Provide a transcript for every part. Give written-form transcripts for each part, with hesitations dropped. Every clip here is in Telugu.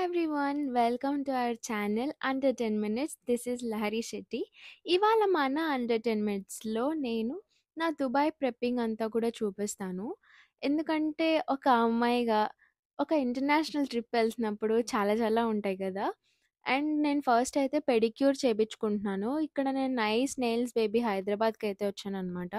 Hi everyone, welcome to our channel Under 10 Minutes. This is Lahari Shetty. ఇవాళ మన అండర్ 10 మినిట్స్లో నేను నా దుబాయ్ ప్రెప్పింగ్ అంతా కూడా చూపిస్తాను. ఎందుకంటే ఒక అమ్మాయిగా ఒక ఇంటర్నేషనల్ ట్రిప్ వెళ్తున్నప్పుడు చాలా చాలా ఉంటాయి కదా. అండ్ నేను ఫస్ట్ అయితే పెడిక్యూర్ చేపించుకుంటున్నాను. ఇక్కడ నేను నైస్ నెయిల్స్ బేబీ హైదరాబాద్కి అయితే వచ్చానమాట.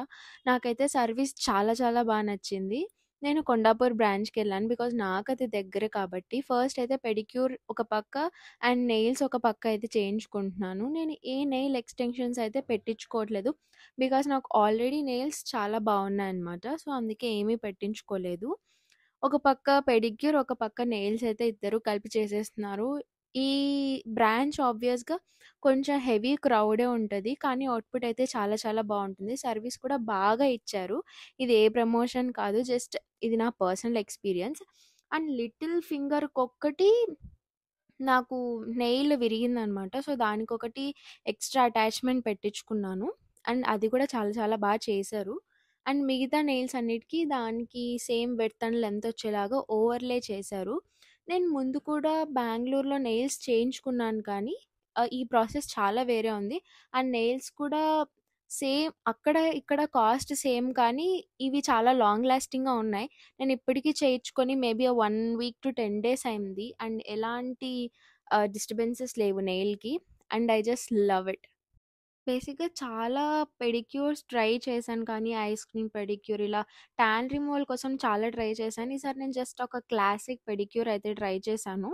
నాకైతే సర్వీస్ చాలా చాలా బాగా నచ్చింది. నేను కొండాపూర్ బ్రాంచ్‌కెళ్ళాను. బికాజ్ నాకది దగ్గర కాబట్టి. ఫస్ట్ అయితే పెడిక్యూర్ ఒక పక్క అండ్ నెయిల్స్ ఒక పక్క అయితే చేయించుకుంటున్నాను. నేను ఏ నెయిల్ ఎక్స్‌టెన్షన్స్ అయితే పెట్టించుకోవట్లేదు. బికాజ్ నాకు ఆల్రెడీ నెయిల్స్ చాలా బాగున్నాయన్నమాట. సో, అందుకే ఏమీ పెట్టించుకోలేదు. ఒక పక్క పెడిక్యూర్, ఒక పక్క నెయిల్స్ అయితే ఇద్దరు కలిపి చేసేస్తున్నారు. ఈ బ్రాంచ్ ఆబ్వియస్‌గా కొంచెం హెవీ క్రౌడే ఉంటది. కానీ అవుట్‌పుట్ అయితే చాలా చాలా బావుంటుంది. సర్వీస్ కూడా బాగా ఇచ్చారు. ఇది ఏ ప్రమోషన్ కాదు. జస్ట్ ఇది నా పర్సనల్ ఎక్స్‌పీరియన్స్. అండ్ లిటిల్ ఫింగర్‌కొక్కటి నాకు నెయిల్ విరిగిందనమాట. సో, దానికొకటి ఎక్స్‌ట్రా అటాచ్‌మెంట్ పెట్టించుకున్నాను. అండ్ అది కూడా చాలా చాలా చేశారు. అండ్ మిగతా నెయిల్స్ అన్నిటికి దానికి సేమ్ విడ్త్ అండ్ లెంత్ వచ్చేలాగా ఓవర్‌లే చేశారు. నేను ముందు కూడా బెంగుళూరులో నెయిల్స్ చేయించుకున్నాను కానీ ఈ ప్రాసెస్ చాలా వేరే ఉంది. అండ్ నెయిల్స్ కూడా సేమ్ అక్కడ, ఇక్కడ కాస్ట్ సేమ్ కానీ ఇవి చాలా లాంగ్ లాస్టింగ్‌గా ఉన్నాయి. నేను ఇప్పటికి చేయించుకొని మేబీ 1 వీక్ టు 10 డేస్ అయింది. అండ్ ఎలాంటి డిస్టర్బెన్సెస్ లేవు నెయిల్‌కి. And I just love it. బేసిక్‌గా చాలా పెడిక్యూర్స్ ట్రై చేశాను కానీ ఐస్ క్రీమ్ పెడిక్యూర్ ఇలా టాన్ రిమూవల్ కోసం చాలా ట్రై చేశాను. ఈసారి నేను జస్ట్ ఒక క్లాసిక్ పెడిక్యూర్ అయితే ట్రై చేశాను.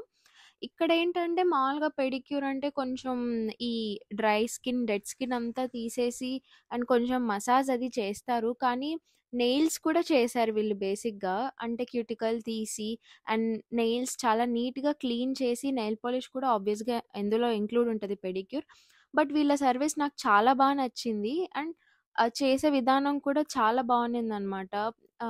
ఇక్కడేంటంటే మామూలుగా పెడిక్యూర్ అంటే కొంచెం ఈ డ్రై స్కిన్, డెడ్ స్కిన్ అంతా తీసేసి అండ్ కొంచెం మసాజ్ అది చేస్తారు. కానీ నెయిల్స్ కూడా చేశారు వీళ్ళు బేసిక్‌గా. అంటే క్యూటికల్ తీసి అండ్ నెయిల్స్ చాలా నీట్‌గా క్లీన్ చేసి నెయిల్ పాలిష్ కూడా ఆబ్వియస్‌గా ఇందులో ఇంక్లూడ్ ఉంటది పెడిక్యూర్. బట్ వీళ్ళ సర్వీస్ నాకు చాలా నచ్చింది. అండ్ చేసే విధానం కూడా చాలా బావుండిందనమాట.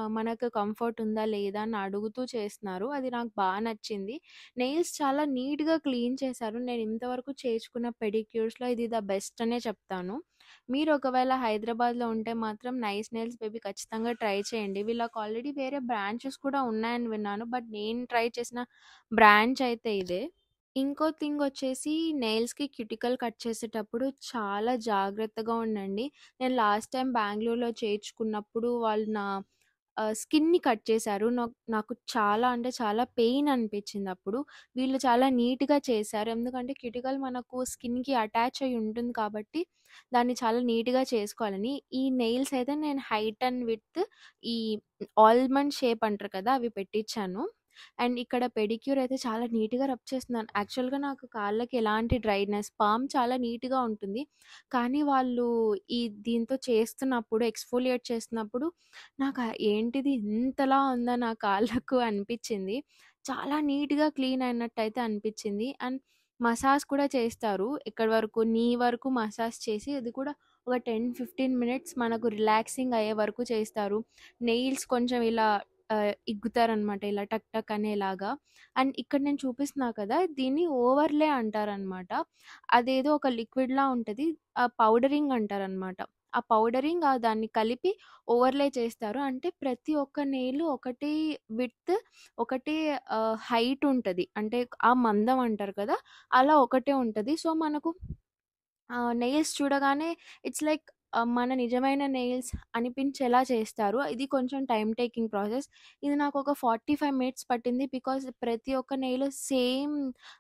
మనకు కంఫర్ట్ ఉందా? లేదా? అని అడుగుతూ చేస్తున్నారు. అది నాకు నచ్చింది. నెయిల్స్ చాలా నీట్‌గా క్లీన్ చేశారు. నేను ఇంతవరకు చేయించుకున్న పెడిక్యూర్స్‌లో ఇది ద బెస్ట్ అనే చెప్తాను. మీరు ఒకవేళ హైదరాబాద్‌లో ఉంటే మాత్రం నైస్ నెయిల్స్ బేబీ ఖచ్చితంగా ట్రై చేయండి. వీళ్ళకి ఆల్రెడీ వేరే బ్రాంచెస్ కూడా ఉన్నాయని విన్నాను. బట్ నేను ట్రై చేసిన బ్రాంచ్ అయితే ఇదే. ఇంకో థింగ్ వచ్చేసి నెయిల్స్‌కి క్యూటికల్ కట్ చేసేటప్పుడు చాలా జాగ్రత్తగా ఉండండి. నేను లాస్ట్ టైమ్ బెంగుళూరులో చేయించుకున్నప్పుడు వాళ్ళు నా స్కిన్‌ని కట్ చేశారు. నాకు చాలా అంటే చాలా పెయిన్ అనిపించిందప్పుడు. వీళ్ళు చాలా నీట్‌గా చేశారు. ఎందుకంటే క్యూటికల్ మనకు స్కిన్‌కి అటాచ్ అయ్యి ఉంటుంది కాబట్టి దాన్ని చాలా నీట్‌గా చేసుకోవాలని. ఈ నెయిల్స్ అయితే నేను హైట్ అండ్ విడ్త్ ఈ ఆల్మండ్ షేప్ అంటారు కదా! అవి పెట్టించాను. అండ్ ఇక్కడ పెడిక్యూర్ అయితే చాలా నీట్‌గా రబ్ చేస్తున్నాను. యాక్చువల్‌గా నాకు కాళ్ళకి ఎలాంటి డ్రైనెస్, పామ్ చాలా నీట్‌గా ఉంటుంది. కానీ వాళ్ళు ఈ దీంతో చేస్తున్నప్పుడు, ఎక్స్‌ఫోలియేట్ చేస్తున్నప్పుడు నాకు ఏంటిది ఇంతలా ఉందా నా కాళ్ళకు అనిపిచ్చింది. చాలా నీట్‌గా క్లీన్ అయినట్టయితే అనిపిచ్చింది. అండ్ మసాజ్ కూడా చేస్తారు. ఎక్కడి వరకు నీ వరకు మసాజ్ చేసి అది కూడా ఒక 10, 15 మినిట్స్ మనకు రిలాక్సింగ్ అయ్యే వరకు చేస్తారు. నెయిల్స్ కొంచెం ఇలా ఇగ్గుతారనమాట. ఇలా టక్ టక్ అనేలాగా. అండ్ ఇక్కడ నేను చూపిస్తున్నా కదా! దీన్ని ఓవర్‌లే అంటారనమాట. అదేదో ఒక లిక్విడ్‌లా ఉంటది. పౌడరింగ్ అంటారనమాట. ఆ పౌడరింగ్ దాన్ని కలిపి ఓవర్‌లే చేస్తారు. అంటే ప్రతి ఒక్క నెయిలు ఒకటే విడ్త్, ఒకటే హైట్ ఉంటది. అంటే ఆ మందం అంటారు కదా! అలా ఒకటే ఉంటది. సో, మనకు నెయిల్స్ చూడగానే ఇట్స్ లైక్ మన నిజమైన నెయిల్స్ అనిపించేలా చేస్తారు. ఇది కొంచెం టైమ్ టేకింగ్ ప్రాసెస్. ఇది నాకొక 45 మినిట్స్ పట్టింది. బికాజ్ ప్రతి ఒక్క నెయిల్ సేమ్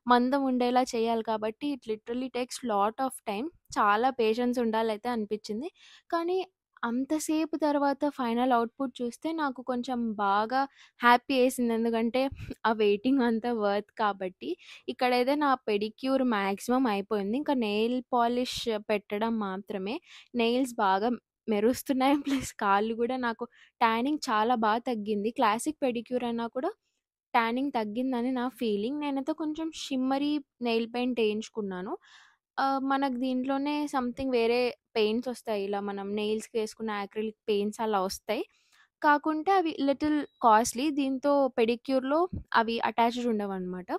మందం ఉండేలా చేయాలి కాబట్టి it literally takes lot of time. చాలా పేషెన్స్ ఉండాలైతే అనిపించింది. కానీ అంతసేపు తర్వాత ఫైనల్ అవుట్‌పుట్ చూస్తే నాకు కొంచెం బాగా హ్యాపీ ఏసింది. ఎందుకంటే ఆ వెయిటింగ్ అంతా వర్త్ కాబట్టి. ఇక్కడైతే నా పెడిక్యూర్ మాక్సిమం అయిపోయింది. ఇంకా నెయిల్ పాలిష్ పెట్టడం మాత్రమే. నెయిల్స్ బాగా మెరుస్తున్నాయి. ప్లస్ కాళ్ళు గూడా నాకు టానింగ్ చాలా తగ్గింది. క్లాసిక్ పెడిక్యూర్ అయినా కూడా టానింగ్ తగ్గిందని నా ఫీలింగ్. నేనైతే కొంచెం షిమ్మరీ నెయిల్ పెయింట్ ఏయించుకున్నాను. మనకు దీంట్లోనే సంథింగ్ వేరే పెయింట్స్ ఒస్తాయి. ఇలా మనం నెయిల్స్‌కేసుకున్న యాక్రిలిక్ పెయింట్స్ అలా ఒస్తాయి. కాకుంటే అవి లిటిల్ కాస్ట్‌లీ. దీంతో పెడిక్యూర్‌లో అవి అటాచ్డ్ ఉండవనమాట.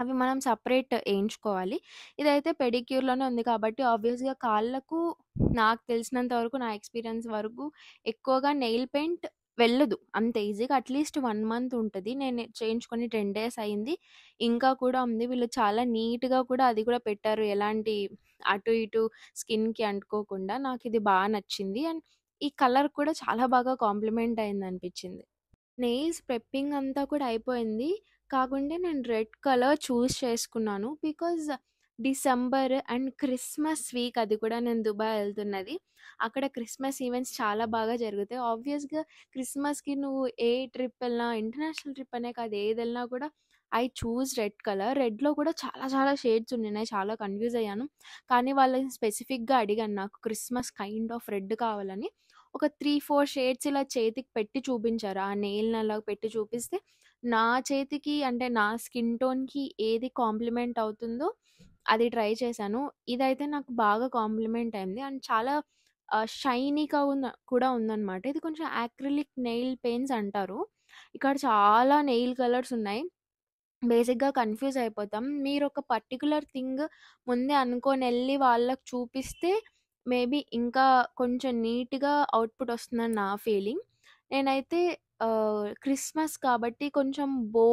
అవి మనం సెపరేట్ ఏయించుకోవాలి. ఇదైతే పెడిక్యూర్‌లోనే ఉంది కాబట్టి ఆబ్వియస్‌గా కాళ్ళకు నాకు తెలిసినంత వరకు, నా ఎక్స్‌పీరియన్స్ వరకు ఎక్కువగా నెయిల్ పెయింట్ వెళ్ళదు. అంత ఈజీగా అట్‌లీస్ట్ 1 మంత్ ఉంటది. నేను చేయించుకొని 10 డేస్ అయింది. ఇంకా కూడా ఉంది. వీళ్ళు చాలా నీట్‌గా కూడా అది కూడా పెట్టారు. ఎలాంటి అటు ఇటు స్కిన్‌కి అంటుకోకుండా. నాకిది బా నచ్చింది. అండ్ ఈ కలర్ కూడా చాలా బాగా కాంప్లిమెంట్ అయిందనిపించింది. నెయిల్స్ ప్రెప్పింగ్ అంతా కూడా అయిపోయింది. కాకుంటే నేను రెడ్ కలర్ చూజ్ చేసుకున్నాను. Because December and Christmas week అది కూడా నేను దుబాయ్ ఎళ్తున్నది. అక్కడ క్రిస్మస్ ఈవెంట్స్ చాలా బాగా జరుగుతాయి. ఆబ్వియస్‌గా క్రిస్మస్‌కి నువ్వు ఏ ట్రిప్ ఎళ్ళినా ఇంటర్నేషనల్ ట్రిప్ అనే కాదు ఏదెళ్ళినా కూడా ఐ చూజ్ రెడ్ కలర్. రెడ్‌లో కూడా చాలా చాలా షేడ్స్ ఉండినాయి. చాలా కన్‌ఫ్యూజ్ అయ్యాను. కానీ వాళ్ళని స్పెసిఫిక్‌గా అడిగాను నాకు క్రిస్మస్ కైండ్ ఆఫ్ రెడ్ కావాలని. ఒక 3, 4 షేడ్స్ ఇలా చేతికి పెట్టి చూపించారు. ఆ నెయిల్‌ని అలా పెట్టి చూపిస్తే, నా చేతికి అంటే నా స్కిన్ టోన్‌కి ఏది కాంప్లిమెంట్ అవుతుందో అది ట్రై చేశాను. ఇదైతే నాకు బాగా కాంప్లిమెంట్ అయింది. అండ్ చాలా షైనీగా కూడా ఉందనమాట. ఇది కొంచెం యాక్రిలిక్ నెయిల్ పెయింట్స్ అంటారు. ఇక్కడ చాలా నెయిల్ కలర్స్ ఉన్నాయి. బేసిక్‌గా కన్‌ఫ్యూజ్ అయిపోతాం. మీరొక పర్టిక్యులర్ థింగ్ ముందే అనుకోనెళ్ళి వాళ్ళకి చూపిస్తే మేబీ ఇంకా కొంచెం నీట్‌గా అవుట్‌పుట్ వస్తుందని నా ఫీలింగ్. నేనైతే క్రిస్మస్ కాబట్టి కొంచెం బో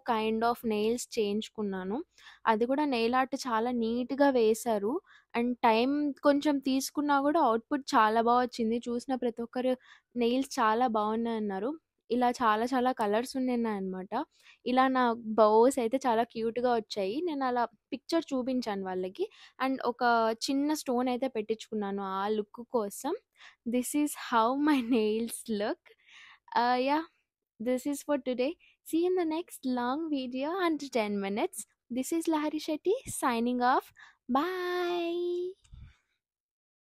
కైండ్ ఆఫ్ నెయిల్స్ చేయించుకున్నాను. అది కూడా నెయిల్ ఆర్ట్ చాలా నీట్‌గా వేశారు. అండ్ టైం కొంచెం తీసుకున్నా కూడా అవుట్‌పుట్ చాలా బా వచ్చింది. చూసిన ప్రతి ఒక్కరు నెయిల్స్ చాలా బాగున్నాయన్నారు. ఇలా చాలా చాలా కలర్స్ ఉండిన్నాయన్నమాట. ఇలా నా బౌస్ అయితే చాలా క్యూట్‌గా వచ్చాయి. నేనలా పిక్చర్ చూపించాను వాళ్ళకి. అండ్ ఒక చిన్న స్టోన్ అయితే పెట్టించుకున్నాను ఆ లుక్ కోసం. This is how my nails look. Yeah! This is for today. See you in the next long video under 10 minutes. This is Lahari Shetty signing off. Bye.